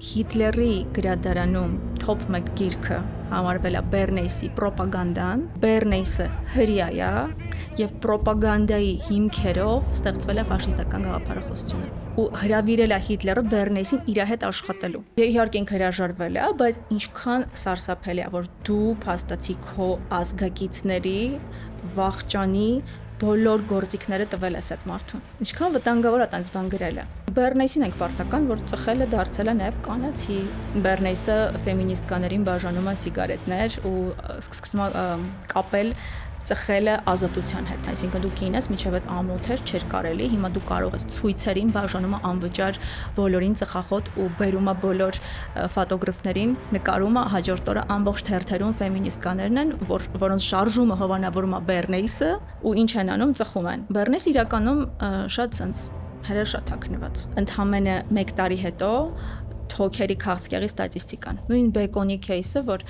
Հիտլերի գրադարանում top 1 գիրքը համարվել է Բեռնեյսի պրոպագանդան, Բեռնեյսը հրյա է եւ պրոպագանդայի հիմքերով ստեղծվել է ֆաշիստական գաղափարախոսությունը ու հրավիրել է Հիտլերը Բեռնեյսին իր հետ աշխատելու։ Իհարկե ինքը հրաժարվել է, բայց ինչքան սարսափելի է, որ դու փաստացի քո ազգակիցների վախճանի բոլոր գործիքները տվել ես այդ մարդուն։ Ինչքան վտանգավոր է տենց բան գրելը։ Բեռնեյսին ենք պարտական, որ ծխելը դարձել է նաև կանացի։ Բեռնեյսը ֆեմինիստկաներին բաժանում է սիգարետներ ու սկսում է կապել ծխելը ազատության հետ։ Այսինքն դու կինես, միջև այդ ամոթեր չէր կարելի, հիմա դու կարող ես ցույցերին բաժանում անվճար բոլորին ծխախոտ ու բերում է բոլոր ֆոտոգրաֆներին, նկարում է հաջորդ օրը ամբողջ թերթերում ֆեմինիստկաներն են, որոնց շարժումը հովանավորում է Բեռնեյսը ու ինչ են անում, ծխում են։ Բեռնեյսը իրականում շատ sense հրաշա թաքնված։ Ընդամենը 1 տարի հետո թոքերի քաղցկեղի ստատիստիկան։ Նույն Բեկոնի кейսը, որ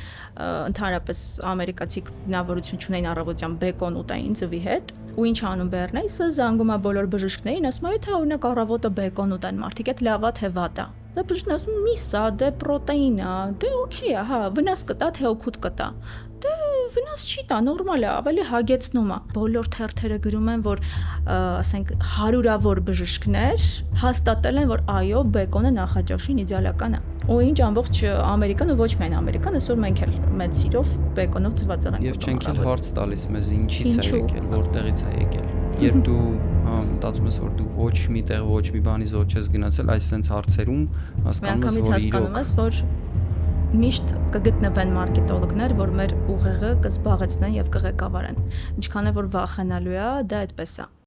ընդհանրապես ամերիկացի բնավորություն չունեն առավոտյան բեկոն ուտային ձվի հետ, ու ինչ անում Բեռնեյսը, զանգում է բոլոր բժիշկներին, ասում է, թե օրինակ առավոտը բեկոն ուտեն մարդիկ, այդ լավ է թե վատ է։ Դա բժիշկն ասում, միսա, դե պրոտեին է, դե օքեյ է, հա, վնաս կտա, թե օգուտ կտա։ Դե վնաս չի տա, նորմալ է, ավելի հագեցնում է։ Բոլոր թերթերը գրում են, որ ասենք հարյուրավոր բժիշկներ հաստատել են, որ այո, բեկոնը նախաճաշին իդեալական է։ Ու ինչ ամբողջ Ամերիկան ու ոչ միայն Ամերիկան, այսօր մենք էլ մեծ սիրով բեկոնով ծվածեղ ենք։ Եվ չենք էլ հարց տալիս մեզ ինչից է եկել, որտեղից է եկել։ Երբ դու մտածում ես, որ դու ոչ մի տեղ, ոչ մի բանի զոհ ես գնացել, այս sense հարցերում հասկանում ես, որ հասկանում ես, որ միշտ կգտնվեն մարքետոլոգներ, որ մեր ուղեղը կզբաղեցնեն եւ կղեկավարեն։ Ինչքան է որ վախենալու է, դա այդպես է։